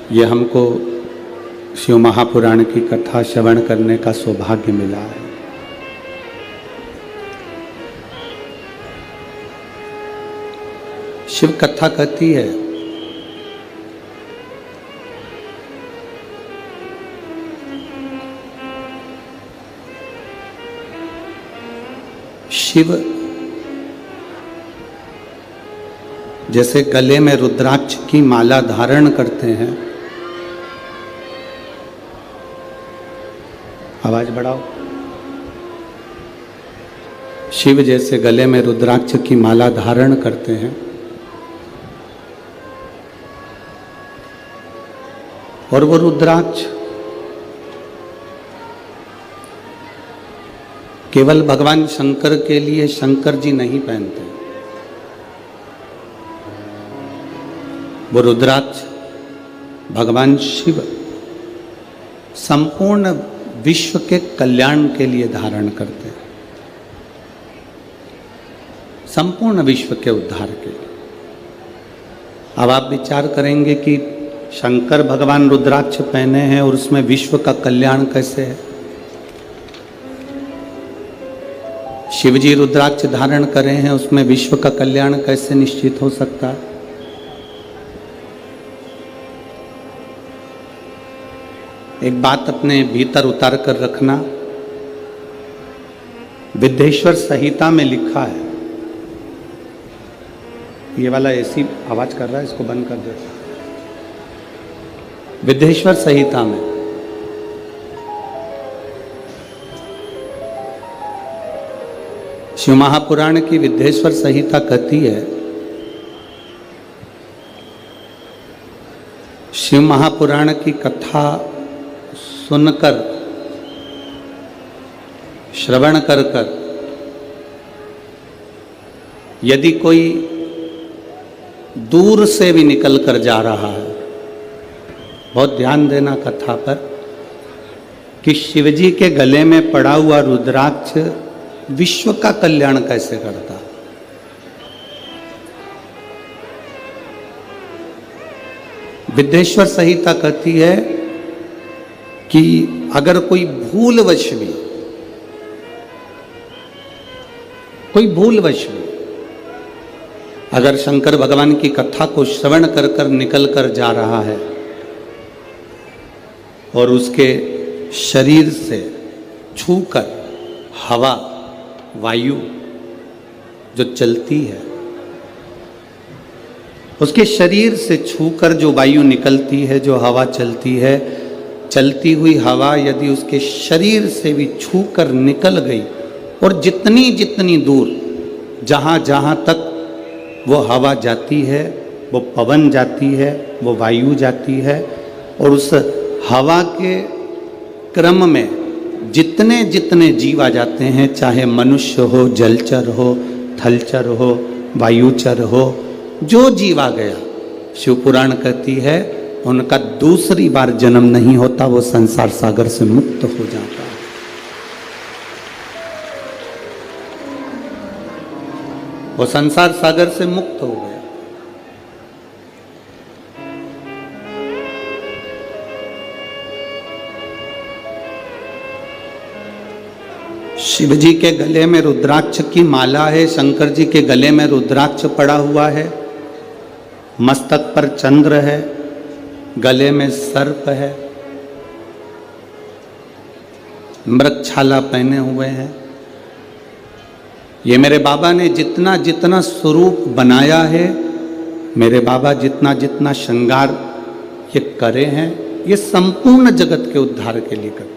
ये हमको शिव महापुराण की कथा श्रवण करने का सौभाग्य मिला है। शिव कथा कहती है शिव जैसे गले में रुद्राक्ष की माला धारण करते हैं, आवाज बढ़ाओ। शिव जैसे गले में रुद्राक्ष की माला धारण करते हैं और वो रुद्राक्ष केवल भगवान शंकर के लिए शंकर जी नहीं पहनते। वो रुद्राक्ष भगवान शिव संपूर्ण विश्व के कल्याण के लिए धारण करते हैं, संपूर्ण विश्व के उद्धार के लिए। अब आप विचार करेंगे कि शंकर भगवान रुद्राक्ष पहने हैं और उसमें विश्व का कल्याण कैसे है? शिव जी रुद्राक्ष धारण करे हैं, उसमें विश्व का कल्याण कैसे निश्चित हो सकता है? एक बात अपने भीतर उतार कर रखना, विद्येश्वर संहिता में लिखा है, ये वाला ऐसी आवाज कर रहा है, इसको बंद कर दो। विद्येश्वर संहिता में शिव महापुराण की विद्येश्वर संहिता कहती है, शिव महापुराण की कथा सुनकर, श्रवण कर कर यदि कोई दूर से भी निकल कर जा रहा है, बहुत ध्यान देना कथा पर, कि शिवजी के गले में पड़ा हुआ रुद्राक्ष विश्व का कल्याण कैसे करता है। विद्येश्वर संहिता कहती है कि अगर कोई भूलवश भी अगर शंकर भगवान की कथा को श्रवण कर कर निकल कर जा रहा है और उसके शरीर से छूकर हवा, वायु जो चलती है, उसके शरीर से छूकर जो वायु निकलती है, जो हवा चलती है, चलती हुई हवा यदि उसके शरीर से भी छूकर निकल गई और जितनी जितनी दूर जहाँ जहाँ तक वो हवा जाती है, वो पवन जाती है, वो वायु जाती है, और उस हवा के क्रम में जितने जितने जीव आ जाते हैं, चाहे मनुष्य हो, जलचर हो, थलचर हो, वायुचर हो, जो जीव आ गया, शिवपुराण कहती है उनका दूसरी बार जन्म नहीं होता, वो संसार सागर से मुक्त हो जाता है। वो संसार सागर से मुक्त हो गया। शिव जी के गले में रुद्राक्ष की माला है, शंकर जी के गले में रुद्राक्ष पड़ा हुआ है, मस्तक पर चंद्र है, गले में सर्प है, मृगछाला पहने हुए हैं। ये मेरे बाबा ने जितना जितना स्वरूप बनाया है, मेरे बाबा जितना जितना श्रृंगार ये करे हैं, ये संपूर्ण जगत के उद्धार के लिए करे।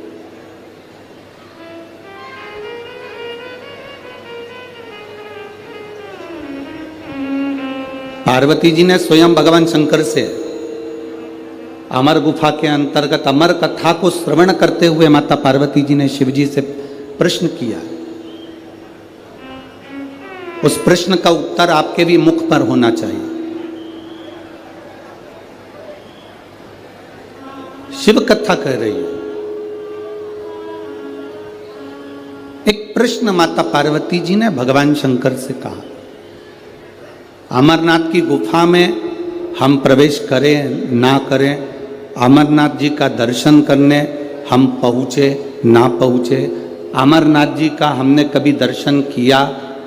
पार्वती जी ने स्वयं भगवान शंकर से अमर गुफा के अंतर्गत अमर कथा को श्रवण करते हुए माता पार्वती जी ने शिव जी से प्रश्न किया। उस प्रश्न का उत्तर आपके भी मुख पर होना चाहिए। शिव कथा कह रही है, एक प्रश्न माता पार्वती जी ने भगवान शंकर से कहा, अमरनाथ की गुफा में हम प्रवेश करें ना करें अमरनाथ जी का दर्शन करने हम पहुँचे ना पहुँचे, अमरनाथ जी का हमने कभी दर्शन किया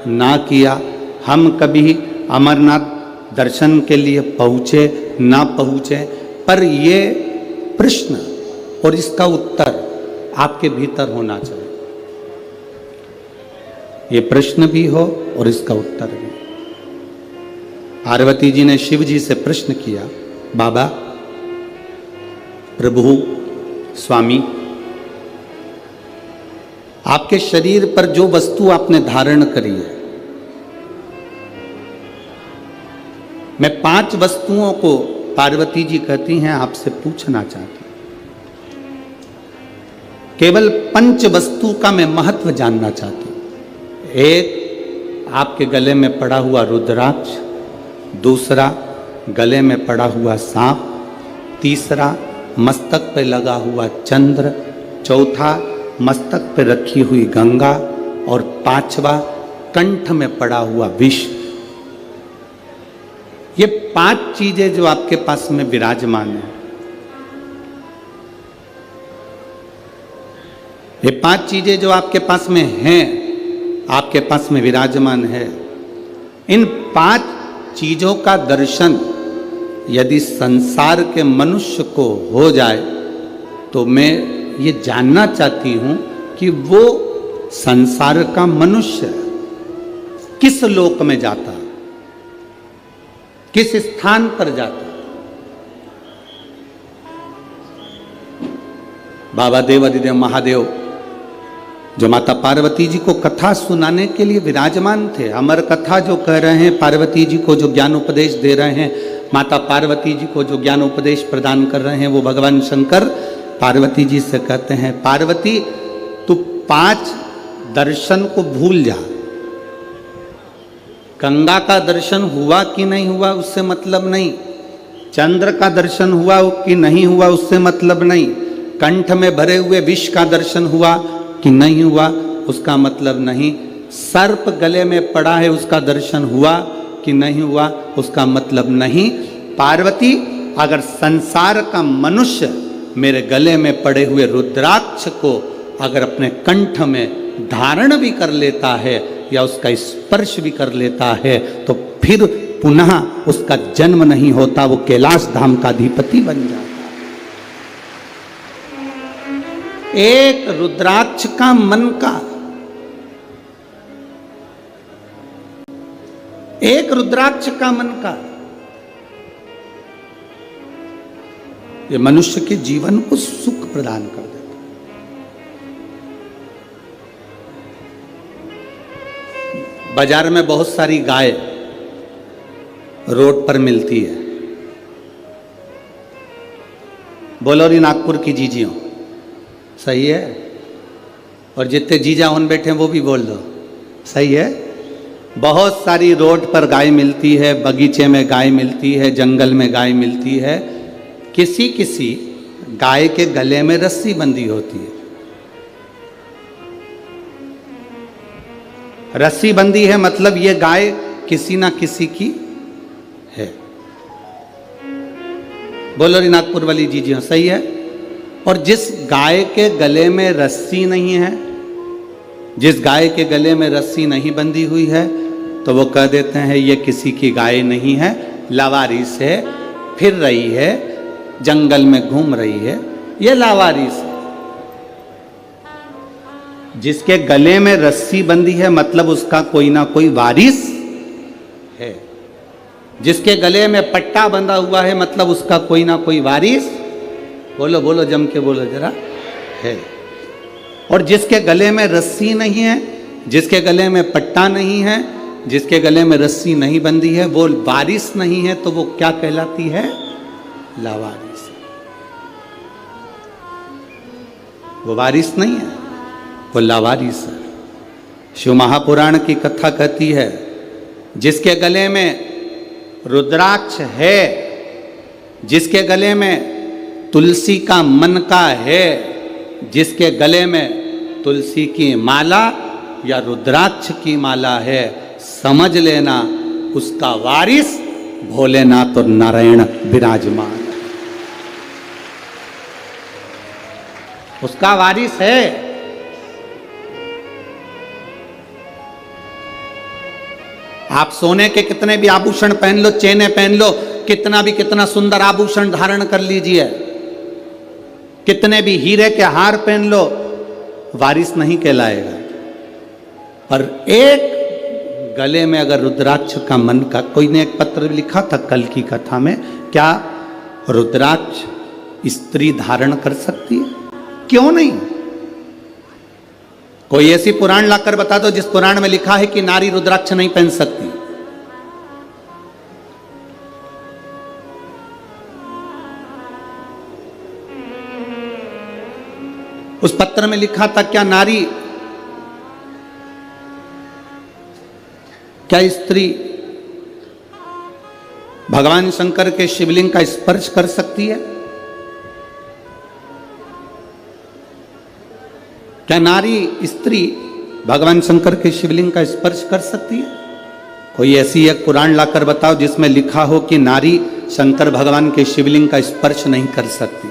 ना किया, हम कभी अमरनाथ दर्शन के लिए पहुँचे ना पहुँचे, पर ये प्रश्न और इसका उत्तर आपके भीतर होना चाहिए। ये प्रश्न भी हो और इसका उत्तर भी। पार्वती जी ने शिव जी से प्रश्न किया, बाबा, प्रभु, स्वामी, आपके शरीर पर जो वस्तु आपने धारण करी है, मैं 5 वस्तुओं को, पार्वती जी कहती हैं, आपसे पूछना चाहती हूं। केवल 5 वस्तु का मैं महत्व जानना चाहती हूं। एक, आपके गले में पड़ा हुआ रुद्राक्ष, दूसरा गले में पड़ा हुआ सांप, तीसरा मस्तक पे लगा हुआ चंद्र, चौथा मस्तक पे रखी हुई गंगा, और 5वां कंठ में पड़ा हुआ विष। ये 5 चीजें जो आपके पास में विराजमान है, ये 5 चीजें जो आपके पास में हैं, आपके पास में विराजमान है, इन 5 चीजों का दर्शन यदि संसार के मनुष्य को हो जाए तो मैं ये जानना चाहती हूं कि वो संसार का मनुष्य किस लोक में जाता है, किस स्थान पर जाता है। बाबा देवादिदेव महादेव जो माता पार्वती जी को कथा सुनाने के लिए विराजमान थे, अमर कथा जो कह रहे हैं, पार्वती जी को जो ज्ञान उपदेश दे रहे हैं, माता पार्वती जी को जो ज्ञान उपदेश प्रदान कर रहे हैं, वो भगवान शंकर पार्वती जी से कहते हैं, पार्वती तू 5 दर्शन को भूल जा। गंगा का दर्शन हुआ कि नहीं हुआ उससे मतलब नहीं, चंद्र का दर्शन हुआ कि नहीं हुआ उससे मतलब नहीं, कंठ में भरे हुए विष का दर्शन हुआ कि नहीं हुआ उसका मतलब नहीं, सर्प गले में पड़ा है उसका दर्शन हुआ कि नहीं हुआ उसका मतलब नहीं। पार्वती, अगर संसार का मनुष्य मेरे गले में पड़े हुए रुद्राक्ष को अगर अपने कंठ में धारण भी कर लेता है या उसका स्पर्श भी कर लेता है तो फिर पुनः उसका जन्म नहीं होता, वो कैलाश धाम का अधिपति बन जाता। एक रुद्राक्ष का मन का, एक रुद्राक्ष का मन का, ये मनुष्य के जीवन को सुख प्रदान कर देता। बाजार में बहुत सारी गाय रोड पर मिलती है, बोलो री नागपुर की जीजियों, सही है? और जितने जीजा उन बैठे हैं वो भी बोल दो, सही है? बहुत सारी रोड पर गाय मिलती है, बगीचे में गाय मिलती है, जंगल में गाय मिलती है। किसी किसी गाय के गले में रस्सी बंधी होती है, रस्सी बंधी है मतलब ये गाय किसी ना किसी की है। बोलो री नागपुर वाली जी जी, सही है? और जिस गाय के गले में रस्सी नहीं है, जिस गाय के गले में रस्सी नहीं बंधी हुई है, तो वो कह देते हैं ये किसी की गाय नहीं है, लावारिस है, फिर रही है, जंगल में घूम रही है, ये लावारिस है। जिसके गले में रस्सी बंधी है मतलब उसका कोई ना कोई वारिस है, जिसके गले में पट्टा बंधा हुआ है मतलब उसका कोई ना कोई वारिस, बोलो बोलो जम के बोलो जरा, है। और जिसके गले में रस्सी नहीं है, जिसके गले में पट्टा नहीं है, जिसके गले में रस्सी नहीं बंधी है, वो वारिस नहीं है, तो वो क्या कहलाती है? लावारिस। वो वारिस नहीं है, वो लावारिस है। शिव महापुराण की कथा कहती है, जिसके गले में रुद्राक्ष है, जिसके गले में तुलसी का मन का है, जिसके गले में तुलसी की माला या रुद्राक्ष की माला है, समझ लेना उसका वारिस भोलेनाथ और नारायण विराजमान। उसका वारिस है। आप सोने के कितने भी आभूषण पहन लो, चेने पहन लो, कितना सुंदर आभूषण धारण कर लीजिए, कितने भी हीरे के हार पहन लो, वारिस नहीं कहलाएगा। पर एक गले में अगर रुद्राक्ष का मन का, कोई ने एक पत्र लिखा था कल की कथा में, क्या रुद्राक्ष स्त्री धारण कर सकती है? क्यों नहीं? कोई ऐसी पुराण लाकर बता दो जिस पुराण में लिखा है कि नारी रुद्राक्ष नहीं पहन सकती। उस पत्र में लिखा था क्या नारी, क्या स्त्री भगवान शंकर के शिवलिंग का स्पर्श कर सकती है? क्या नारी स्त्री भगवान शंकर के शिवलिंग का स्पर्श कर सकती है? कोई ऐसी एक पुराण लाकर बताओ जिसमें लिखा हो कि नारी शंकर भगवान के शिवलिंग का स्पर्श नहीं कर सकती।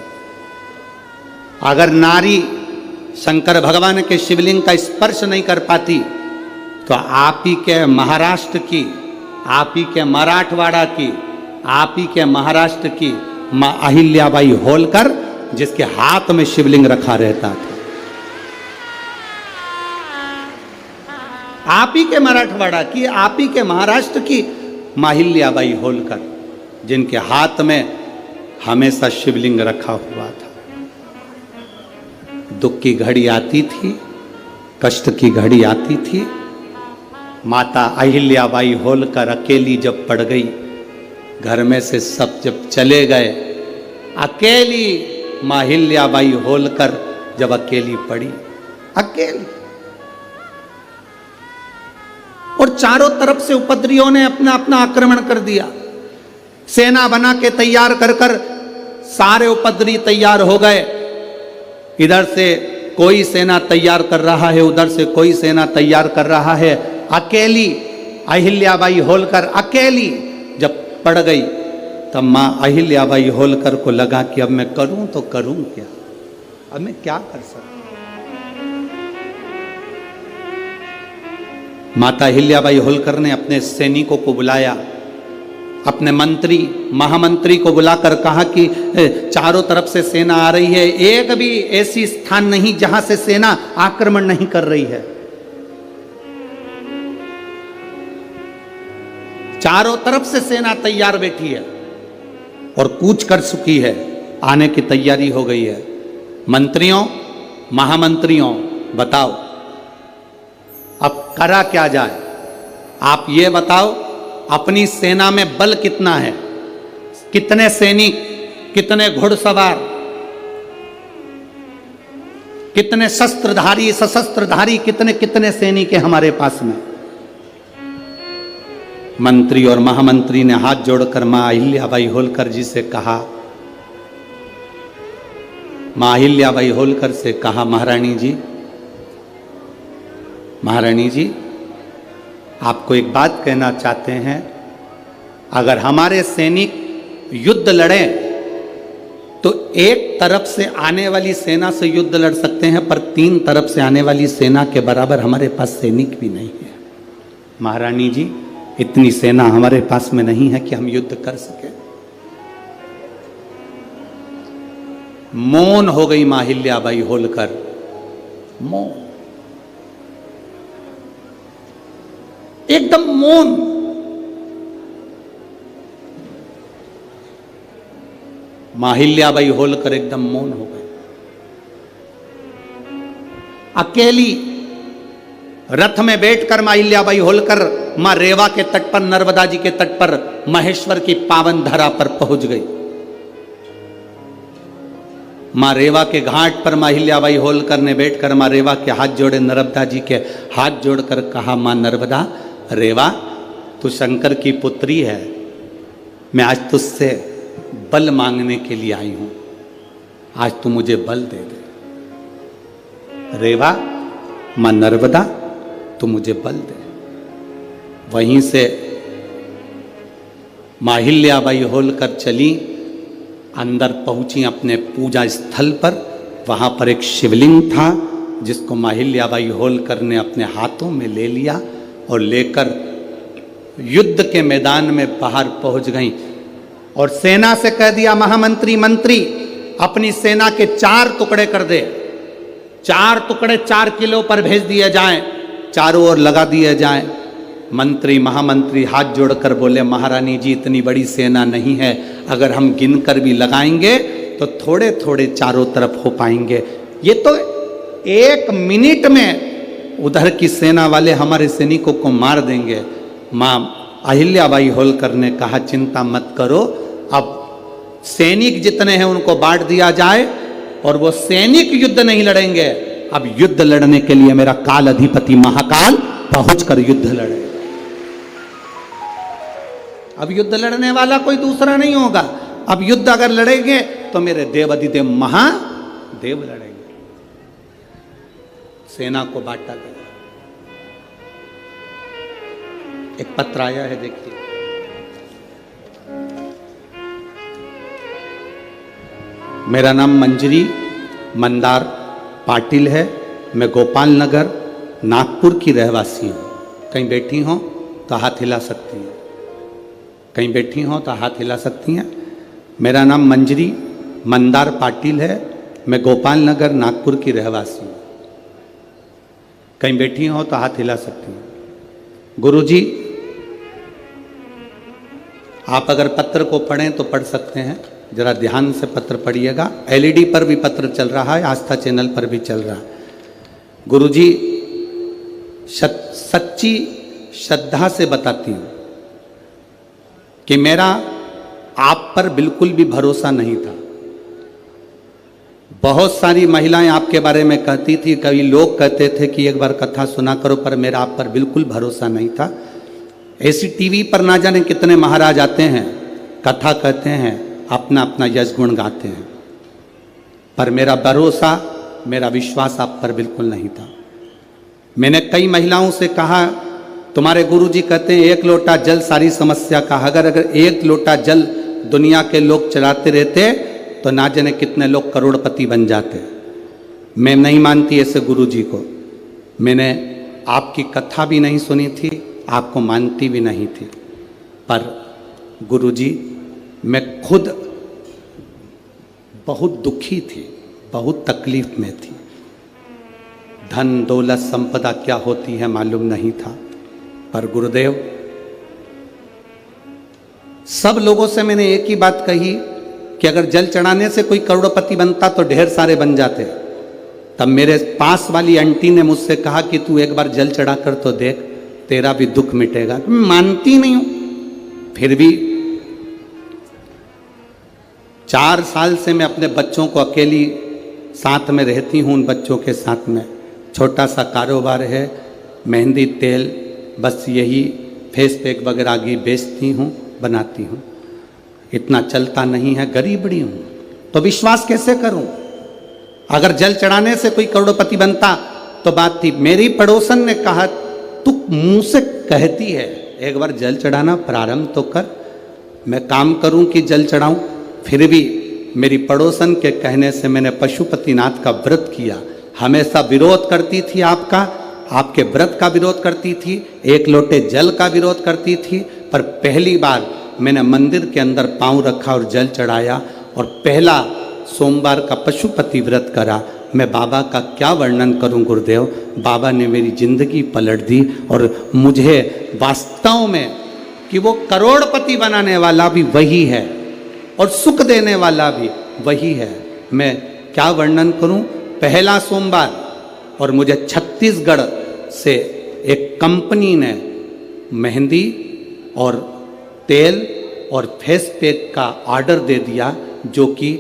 अगर नारी शंकर भगवान के शिवलिंग का स्पर्श नहीं कर पाती तो आप ही के महाराष्ट्र की, आप ही के मराठवाड़ा की, आप ही के महाराष्ट्र की मां अहिल्याबाई होलकर, जिसके हाथ में शिवलिंग रखा रहता था, आप ही के मराठवाड़ा की, आप ही के महाराष्ट्र की मां अहिल्याबाई होलकर, जिनके हाथ में हमेशा शिवलिंग रखा हुआ था। दुख की घड़ी आती थी, कष्ट की घड़ी आती थी, माता अहिल्याबाई होलकर अकेली जब पड़ गई, घर में से सब जब चले गए, अकेली मां अहिल्याबाई होलकर जब अकेली पड़ी, अकेली, और चारों तरफ से उपद्रवियों ने अपना अपना आक्रमण कर दिया। सेना बना के तैयार कर कर सारे उपद्रवी तैयार हो गए। इधर से कोई सेना तैयार कर रहा है, उधर से कोई सेना तैयार कर रहा है। अकेली अहिल्याबाई होलकर अकेली जब पड़ गई, तब मां अहिल्याबाई होलकर को लगा कि अब मैं करूं तो करूं क्या, अब मैं क्या कर सकता। माता अहिल्याबाई होलकर ने अपने सैनिकों को बुलाया, अपने मंत्री महामंत्री को बुलाकर कहा कि चारों तरफ से सेना आ रही है, एक भी ऐसी स्थान नहीं जहां से सेना आक्रमण नहीं कर रही है। चारों तरफ से सेना तैयार बैठी है और कूच कर चुकी है, आने की तैयारी हो गई है। मंत्रियों, महामंत्रियों, बताओ अब करा क्या जाए? आप ये बताओ, अपनी सेना में बल कितना है, कितने सैनिक, कितने घुड़सवार, कितने शस्त्रधारी, सशस्त्रधारी, कितने कितने सैनिक है हमारे पास में। मंत्री और महामंत्री ने हाथ जोड़कर मां अहिल्याबाई होलकर जी से कहा, मां अहिल्याबाई होलकर से कहा, महारानी जी, महारानी जी, आपको एक बात कहना चाहते हैं, अगर हमारे सैनिक युद्ध लड़ें तो एक तरफ से आने वाली सेना से युद्ध लड़ सकते हैं, पर 3 तरफ से आने वाली सेना के बराबर हमारे पास सैनिक भी नहीं है। महारानी जी, इतनी सेना हमारे पास में नहीं है कि हम युद्ध कर सके। मौन हो गई मां अहिल्याबाई होलकर, मौन, एकदम मौन। मां अहिल्याबाई होलकर एकदम मौन हो गए। अकेली रथ में बैठकर मां अहिल्याबाई होलकर मां रेवा के तट पर, नर्मदा जी के तट पर, महेश्वर की पावन धरा पर पहुंच गई। मां रेवा के घाट पर मां अहिल्याबाई होलकर ने बैठकर मां रेवा के हाथ जोड़े, नर्मदा जी के हाथ जोड़कर कहा, मां नर्मदा, रेवा, तू शंकर की पुत्री है, मैं आज तुझसे बल मांगने के लिए आई हूं, आज तू मुझे बल दे दे। रेवा, मां नर्मदा, तू मुझे बल दे। वहीं से मां अहिल्याबाई होलकर चली, अंदर पहुंची अपने पूजा स्थल पर, वहाँ पर एक शिवलिंग था जिसको अहिल्याबाई होलकर ने अपने हाथों में ले लिया और लेकर युद्ध के मैदान में बाहर पहुंच गई और सेना से कह दिया, महामंत्री मंत्री अपनी सेना के 4 टुकड़े कर दे, 4 टुकड़े 4 किलो पर भेज दिए जाएं, चारों ओर लगा दिए जाएं। मंत्री महामंत्री हाथ जोड़कर बोले, महारानी जी इतनी बड़ी सेना नहीं है, अगर हम गिनकर भी लगाएंगे तो थोड़े थोड़े चारों तरफ हो पाएंगे, ये तो 1 मिनट में उधर की सेना वाले हमारे सैनिकों को मार देंगे। माँ अहिल्याबाई होलकर ने कहा, चिंता मत करो, अब सैनिक जितने हैं उनको बांट दिया जाए और वो सैनिक युद्ध नहीं लड़ेंगे, अब युद्ध लड़ने के लिए मेरा काल अधिपति महाकाल पहुंचकर युद्ध लड़े। अब युद्ध लड़ने वाला कोई दूसरा नहीं होगा, अब युद्ध अगर लड़ेंगे तो मेरे देवाधिदेव महादेव लड़ेंगे। सेना को बांटा गया। एक पत्र आया है, देखिए। मेरा नाम मंजरी मंदार पाटिल है, मैं गोपाल नगर नागपुर की रहवासी हूँ। कहीं बैठी हो तो हाथ हिला सकती हैं, कहीं बैठी हो तो हाथ हिला सकती हैं। मेरा नाम मंजरी मंदार पाटिल है, मैं गोपाल नगर नागपुर की रहवासी हूँ। कहीं बैठी हो तो हाथ हिला सकती हैं। गुरुजी, आप अगर पत्र को पढ़ें तो पढ़ सकते हैं, जरा ध्यान से पत्र पढ़िएगा। एलईडी पर भी पत्र चल रहा है, आस्था चैनल पर भी चल रहा है। गुरुजी, सच्ची श्रद्धा से बताती हूँ कि मेरा आप पर बिल्कुल भी भरोसा नहीं था। बहुत सारी महिलाएं आपके बारे में कहती थी, कई लोग कहते थे कि एक बार कथा सुना करो, पर मेरा आप पर बिल्कुल भरोसा नहीं था। ऐसी टीवी पर ना जाने कितने महाराज आते हैं, कथा कहते हैं, अपना अपना यश गुण गाते हैं, पर मेरा भरोसा, मेरा विश्वास आप पर बिल्कुल नहीं था। मैंने कई महिलाओं से कहा, तुम्हारे गुरुजी कहते हैं 1 लोटा जल सारी समस्या का, अगर 1 लोटा जल दुनिया के लोग चलाते रहते तो ना जाने कितने लोग करोड़पति बन जाते। मैं नहीं मानती ऐसे गुरुजी को, मैंने आपकी कथा भी नहीं सुनी थी, आपको मानती भी नहीं थी, पर गुरुजी मैं खुद बहुत दुखी थी, बहुत तकलीफ में थी। धन दौलत संपदा क्या होती है मालूम नहीं था, पर गुरुदेव, सब लोगों से मैंने एक ही बात कही कि अगर जल चढ़ाने से कोई करोड़पति बनता तो ढेर सारे बन जाते। तब मेरे पास वाली आंटी ने मुझसे कहा कि तू एक बार जल चढ़ा कर तो देख, तेरा भी दुख मिटेगा। मैं मानती नहीं हूं, फिर भी 4 साल से मैं अपने बच्चों को अकेली साथ में रहती हूँ, उन बच्चों के साथ में छोटा सा कारोबार है, मेहंदी तेल, बस यही फेस पैक वगैरह आगे बेचती हूँ, बनाती हूँ। इतना चलता नहीं है, गरीबड़ी हूँ, तो विश्वास कैसे करूँ? अगर जल चढ़ाने से कोई करोड़पति बनता तो बात थी। मेरी पड़ोसन ने कहा, तू मुंह से कहती है, एक बार जल चढ़ाना प्रारंभ तो कर, मैं काम करूं कि जल चढ़ाऊं। फिर भी मेरी पड़ोसन के कहने से मैंने पशुपतिनाथ का व्रत किया। हमेशा विरोध करती थी आपका, आपके व्रत का विरोध करती थी, 1 लोटे जल का विरोध करती थी, पर पहली बार मैंने मंदिर के अंदर पांव रखा और जल चढ़ाया और पहला सोमवार का पशुपति व्रत करा। मैं बाबा का क्या वर्णन करूं गुरुदेव, बाबा ने मेरी जिंदगी पलट दी और मुझे वास्तव में कि वो करोड़पति बनाने वाला भी वही है और सुख देने वाला भी वही है। मैं क्या वर्णन करूं, पहला सोमवार और मुझे छत्तीसगढ़ से एक कंपनी ने मेहंदी और तेल और फेस पैक का ऑर्डर दे दिया, जो कि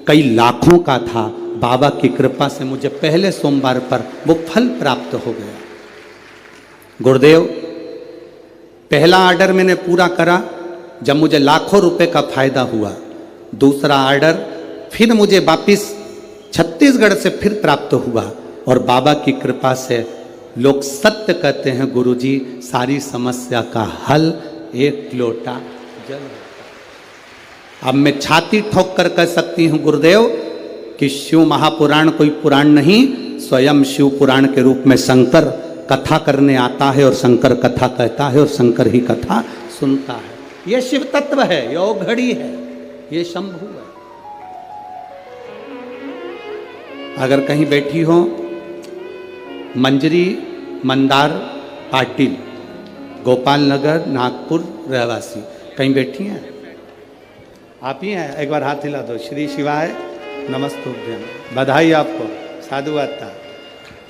कई लाखों का था। बाबा की कृपा से मुझे पहले सोमवार पर वो फल प्राप्त हो गया। गुरुदेव, पहला ऑर्डर मैंने पूरा करा जब मुझे लाखों रुपए का फायदा हुआ। दूसरा ऑर्डर फिर मुझे वापिस छत्तीसगढ़ से फिर प्राप्त हुआ और बाबा की कृपा से लोग सत्य कहते हैं, गुरुजी सारी समस्या का हल 1 लोटा जल। अब मैं छाती ठोक कर कह सकती हूँ गुरुदेव, कि शिव महापुराण कोई पुराण नहीं, स्वयं शिव पुराण के रूप में शंकर कथा करने आता है और शंकर कथा कहता है और शंकर ही कथा सुनता है। यह शिव तत्व है, यह औघड़ी है, यह शंभु है। अगर कहीं बैठी हो मंजरी मंदार पाटिल, गोपाल नगर नागपुर रहवासी, कहीं बैठी हैं आप ही हैं? एक बार हाथ हिला दो। श्री शिवाय नमस्तुभ्यम, बधाई आपको, साधुवाता।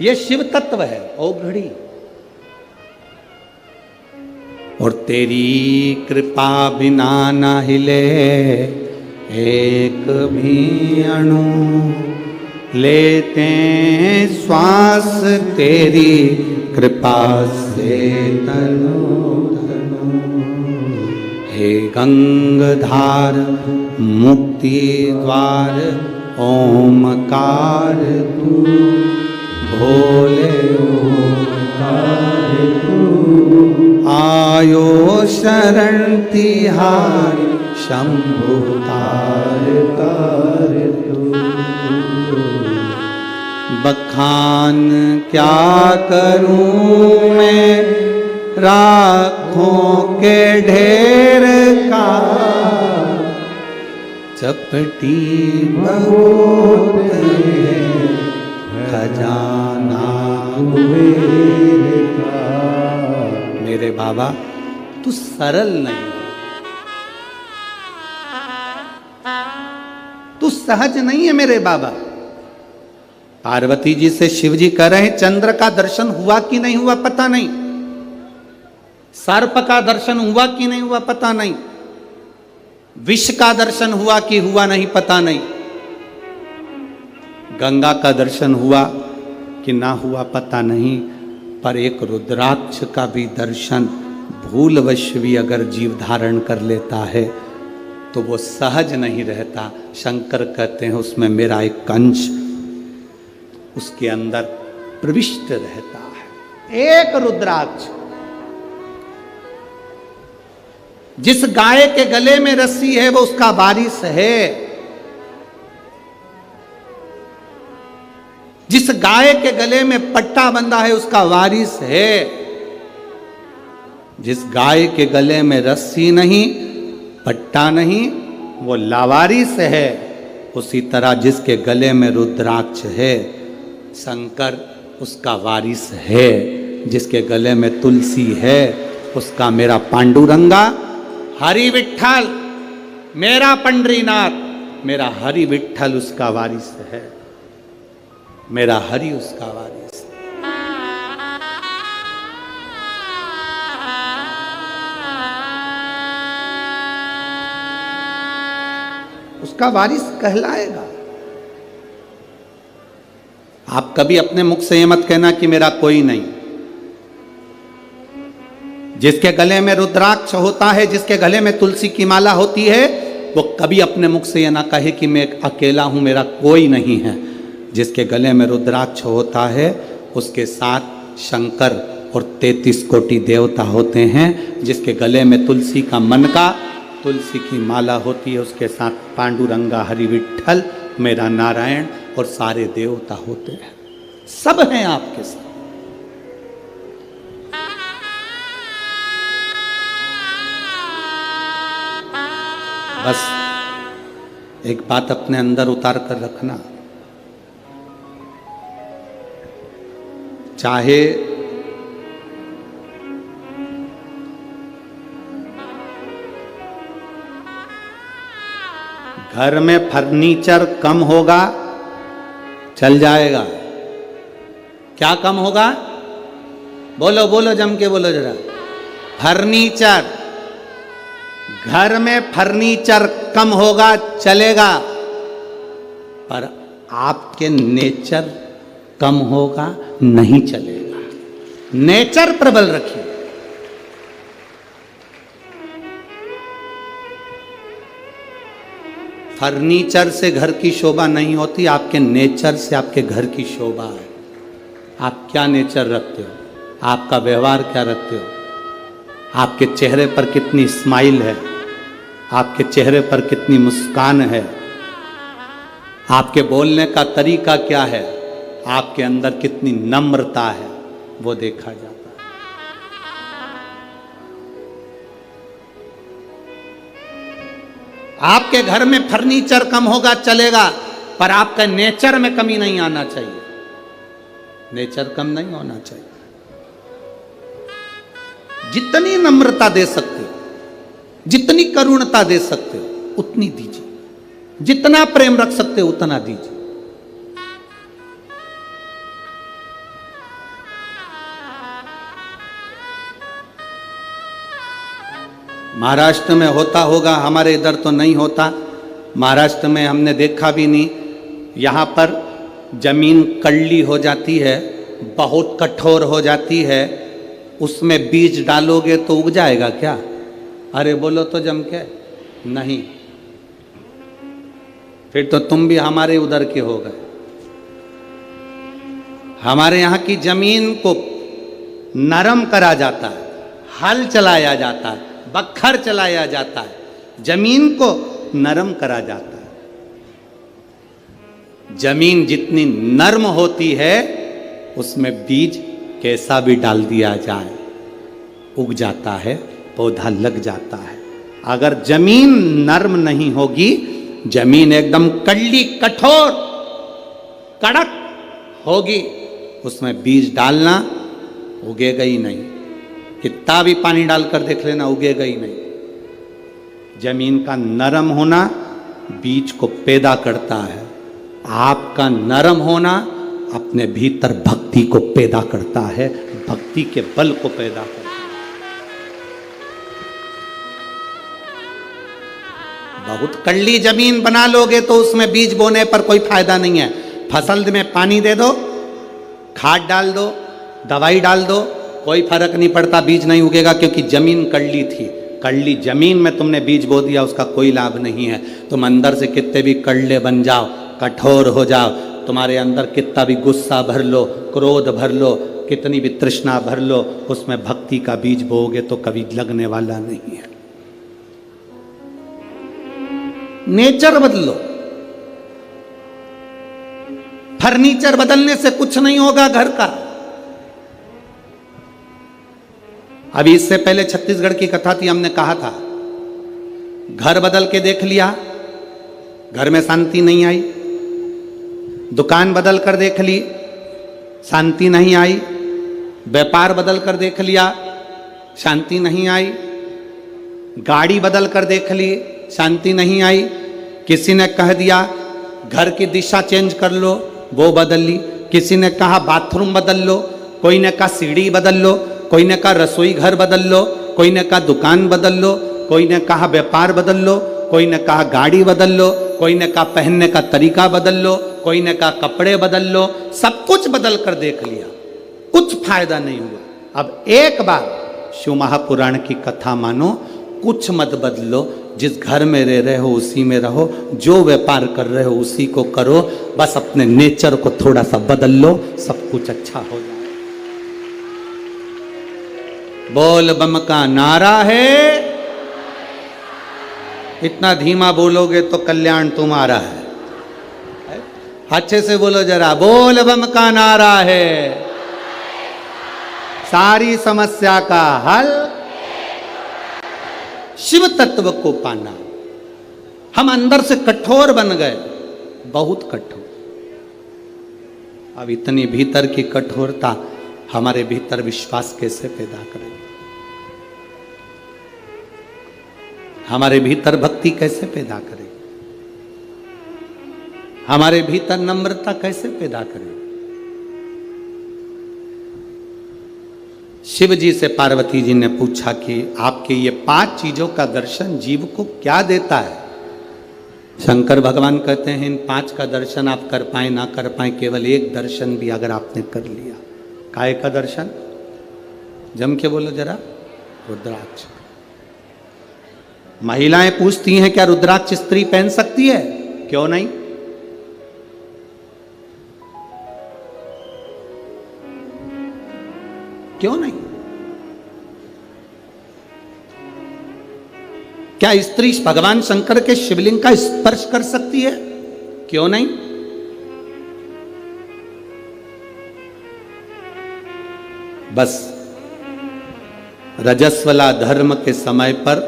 ये शिव तत्व है, औघड़ी। और तेरी कृपा बिना न हिले एक भी अणु, लेते श्वास तेरी कृपा से तनु तनु। हे गंगाधार मुक्ति द्वार ओमकार तू, भोले ओमकार तू। आयो शरण तिहार शंभु तार तार तू। बखान क्या करूं मैं राखों के ढेर का, चपटी बहुत है खजाना कुबेर का। मेरे बाबा तू सरल नहीं, तू सहज नहीं है मेरे बाबा। पार्वती जी से शिव जी कह रहे हैं चंद्र का दर्शन हुआ कि नहीं हुआ पता नहीं, सर्प का दर्शन हुआ कि नहीं हुआ पता नहीं, विष का दर्शन हुआ कि हुआ नहीं पता नहीं, गंगा का दर्शन हुआ कि ना हुआ पता नहीं, पर एक रुद्राक्ष का भी दर्शन भूलवश भी अगर जीव धारण कर लेता है तो वो सहज नहीं रहता। शंकर कहते हैं उसमें मेरा एक अंश उसके अंदर प्रविष्ट रहता है। एक रुद्राक्ष, जिस गाय के गले में रस्सी है वो उसका वारिस है, जिस गाय के गले में पट्टा बंधा है उसका वारिस है। जिस गाय के गले में रस्सी नहीं, पट्टा नहीं, वो लावारिस है। उसी तरह जिसके गले में रुद्राक्ष है शंकर उसका वारिस है, जिसके गले में तुलसी है उसका मेरा पांडुरंगा हरि विठ्ठल, मेरा पंडरीनाथ, मेरा हरि विठ्ठल उसका वारिस है, मेरा हरि उसका वारिस है। उसका वारिस कहलाएगा। आप कभी अपने मुख से ये मत कहना कि मेरा कोई नहीं। जिसके गले में रुद्राक्ष होता है, जिसके गले में तुलसी की माला होती है, वो कभी अपने मुख से ये ना कहे कि मैं अकेला हूं, मेरा कोई नहीं है। जिसके गले में रुद्राक्ष होता है उसके साथ शंकर और 33 कोटि देवता होते हैं। जिसके गले में तुलसी का मनका, तुलसी की माला होती है, उसके साथ पांडुरंगा हरि विठ्ठल मेरा नारायण और सारे देवता होते हैं। सब हैं आपके साथ। बस एक बात अपने अंदर उतार कर रखना, चाहे घर में फर्नीचर कम होगा चल जाएगा। क्या कम होगा? बोलो बोलो, जम के बोलो जरा। फर्नीचर, घर में फर्नीचर कम होगा चलेगा, पर आपके नेचर कम होगा नहीं चलेगा। नेचर प्रबल रखिए। फर्नीचर से घर की शोभा नहीं होती, आपके नेचर से आपके घर की शोभा है। आप क्या नेचर रखते हो, आपका व्यवहार क्या रखते हो, आपके चेहरे पर कितनी स्माइल है, आपके चेहरे पर कितनी मुस्कान है, आपके बोलने का तरीका क्या है, आपके अंदर कितनी नम्रता है, वो देखा जाता है। आपके घर में फर्नीचर कम होगा चलेगा, पर आपका नेचर में कमी नहीं आना चाहिए। नेचर कम नहीं होना चाहिए। जितनी नम्रता दे सकते हो, जितनी करुणता दे सकते हो, उतनी दीजिए। जितना प्रेम रख सकते हो उतना दीजिए। महाराष्ट्र में होता होगा, हमारे इधर तो नहीं होता। महाराष्ट्र में हमने देखा भी नहीं। यहाँ पर जमीन कड़ली हो जाती है, बहुत कठोर हो जाती है, उसमें बीज डालोगे तो उग जाएगा क्या? अरे बोलो तो जम के नहीं। फिर तो तुम भी हमारे उधर के हो गए। हमारे यहाँ की जमीन को नरम करा जाता है, हल चलाया जाता है, बखर चलाया जाता है, जमीन को नरम करा जाता है। जमीन जितनी नर्म होती है उसमें बीज कैसा भी डाल दिया जाए उग जाता है, पौधा लग जाता है। अगर जमीन नर्म नहीं होगी, जमीन एकदम कड़ली कठोर कड़क होगी, उसमें बीज डालना उगेगा ही नहीं। कितना भी पानी डालकर देख लेना, उगेगा ही नहीं। जमीन का नरम होना बीज को पैदा करता है। आपका नरम होना अपने भीतर भक्ति को पैदा करता है, भक्ति के बल को पैदा करता है। बहुत कड़ली जमीन बना लोगे तो उसमें बीज बोने पर कोई फायदा नहीं है। फसल में पानी दे दो, खाद डाल दो, दवाई डाल दो, कोई फर्क नहीं पड़ता, बीज नहीं उगेगा, क्योंकि जमीन कड़ली थी। कड़ली जमीन में तुमने बीज बो दिया, उसका कोई लाभ नहीं है। तुम अंदर से कितने भी कड़ले बन जाओ, कठोर हो जाओ, तुम्हारे अंदर कितना भी गुस्सा भर लो, क्रोध भर लो, कितनी भी तृष्णा भर लो, उसमें भक्ति का बीज बोओगे तो कभी लगने वाला नहीं है। नेचर बदलो। फर्नीचर बदलने से कुछ नहीं होगा घर का। अभी इससे पहले छत्तीसगढ़ की कथा थी, हमने कहा था घर बदल के देख लिया, घर में शांति नहीं आई। दुकान बदल कर देख ली, शांति नहीं आई। व्यापार बदल कर देख लिया, शांति नहीं आई। गाड़ी बदल कर देख ली, शांति नहीं आई। किसी ने कह दिया घर की दिशा चेंज कर लो, वो बदल ली। किसी ने कहा बाथरूम बदल लो, कोई ने कहा सीढ़ी बदल लो, कोई ने कहा रसोई घर बदल लो, कोई ने कहा दुकान बदल लो, कोई ने कहा व्यापार बदल लो, कोई ने कहा गाड़ी बदल लो, कोई ने कहा पहनने का तरीका बदल लो, कोई ने कहा कपड़े बदल लो। सब कुछ बदल कर देख लिया, कुछ फायदा नहीं हुआ। अब एक बार शिव महापुराण की कथा मानो, कुछ मत बदलो। जिस घर में रह रहे हो उसी में रहो, जो व्यापार कर रहे हो उसी को करो, बस अपने नेचर को थोड़ा सा बदल लो, सब कुछ अच्छा हो जाए। बोल बम का नारा है, इतना धीमा बोलोगे तो कल्याण तुम्हारा है। अच्छे से बोलो जरा, बोल बम का नारा है, सारी समस्या का हल शिव तत्व को पाना। हम अंदर से कठोर बन गए, बहुत कठोर। अब इतनी भीतर की कठोरता हमारे भीतर विश्वास कैसे पैदा करेगी? हमारे भीतर भक्ति कैसे पैदा करेगी? हमारे भीतर नम्रता कैसे पैदा करेगी? शिव जी से पार्वती जी ने पूछा कि आपके ये 5 चीजों का दर्शन जीव को क्या देता है? शंकर भगवान कहते हैं इन 5 का दर्शन आप कर पाए ना कर पाए, केवल एक दर्शन भी अगर आपने कर लिया। काय का दर्शन? जम के बोलो जरा, रुद्राक्ष। महिलाएं पूछती हैं क्या रुद्राक्ष स्त्री पहन सकती है? क्यों नहीं? क्यों नहीं? क्या स्त्री भगवान शंकर के शिवलिंग का स्पर्श कर सकती है? क्यों नहीं? बस रजस्वला धर्म के समय पर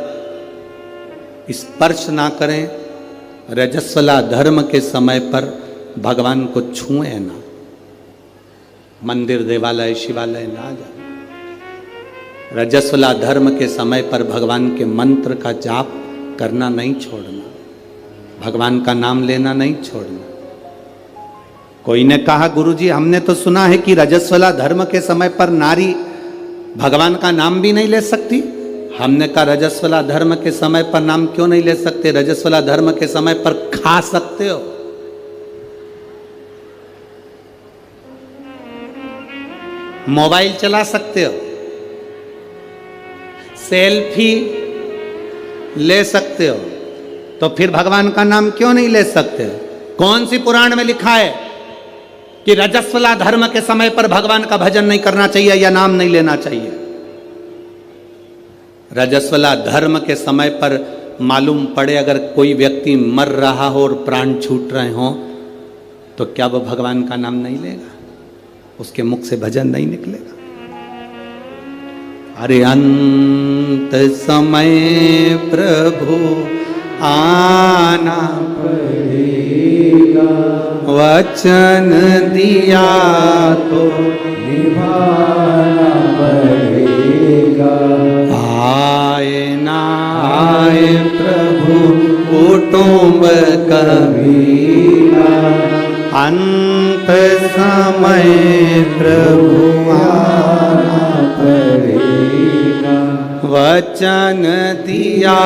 स्पर्श ना करें, रजस्वला धर्म के समय पर भगवान को छुएं ना, मंदिर देवालय शिवालय ना जाए। रजस्वला धर्म के समय पर भगवान के मंत्र का जाप करना नहीं छोड़ना, भगवान का नाम लेना नहीं छोड़ना। कोई ने कहा गुरुजी हमने तो सुना है कि रजस्वला धर्म के समय पर नारी भगवान का नाम भी नहीं ले सकती। हमने कहा रजस्वला धर्म के समय पर नाम क्यों नहीं ले सकते? रजस्वला धर्म के समय पर खा सकते हो, मोबाइल चला सकते हो, सेल्फी ले सकते हो, तो फिर भगवान का नाम क्यों नहीं ले सकते? कौन सी पुराण में लिखा है कि रजस्वला धर्म के समय पर भगवान का भजन नहीं करना चाहिए या नाम नहीं लेना चाहिए? रजस्वला धर्म के समय पर मालूम पड़े अगर कोई व्यक्ति मर रहा हो और प्राण छूट रहे हो, तो क्या वो भगवान का नाम नहीं लेगा? उसके मुख से भजन नहीं निकलेगा? अरे अंत समय प्रभु आना पड़ेगा, वचन दिया तो निभाना पड़ेगा। आए ना आए प्रभु कुटुंब कबीरा, अंत समय प्रभु आना पड़ेगा, वचन दिया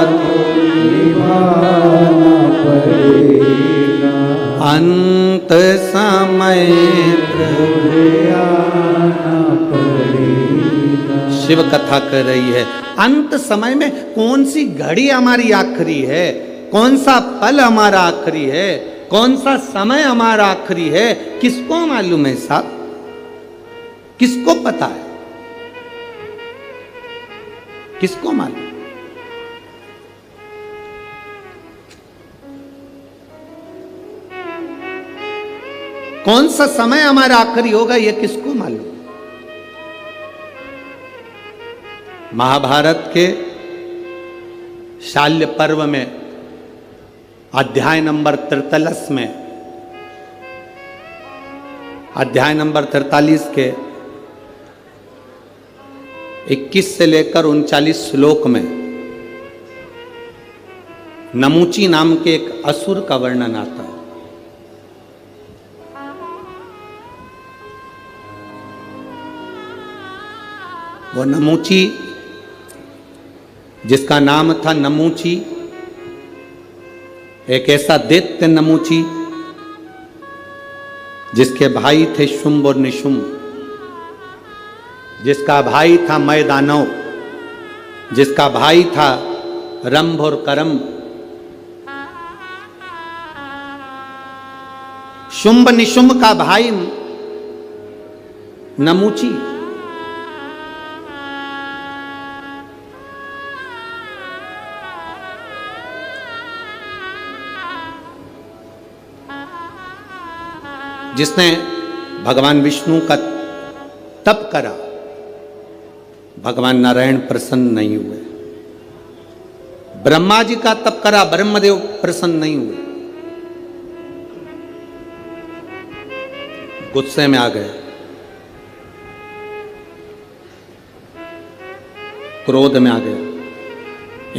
तो निभाना पड़ेगा। अंत समय प्रभु आना पड़ेगा। शिव कथा कर रही है अंत समय में कौन सी घड़ी हमारी आखिरी है, कौन सा पल हमारा आखिरी है, कौन सा समय हमारा आखिरी है, किसको मालूम है साहब? किसको पता है? किसको मालूम? कौन सा समय हमारा आखिरी होगा ये किसको मालूम? महाभारत के शाल्य पर्व में अध्याय नंबर 43 में, अध्याय नंबर 43 के 21 से लेकर 39 श्लोक में नमूची नाम के एक असुर का वर्णन आता है। वो नमूची, जिसका नाम था नमूची, एक ऐसा दैत्य नमूची जिसके भाई थे शुंभ और निशुंभ, जिसका भाई था मय दानव, जिसका भाई था रंभ और करम। शुंभ निशुंभ का भाई नमूची। जिसने भगवान विष्णु का तप करा, भगवान नारायण प्रसन्न नहीं हुए। ब्रह्मा जी का तप करा, ब्रह्मदेव प्रसन्न नहीं हुए, गुस्से में आ गए, क्रोध में आ गए,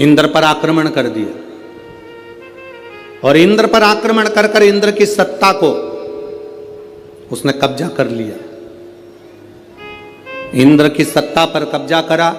इंद्र पर आक्रमण कर दिया। और इंद्र पर आक्रमण कर कर इंद्र की सत्ता को उसने कब्जा कर लिया। इंद्र की सत्ता पर कब्जा करा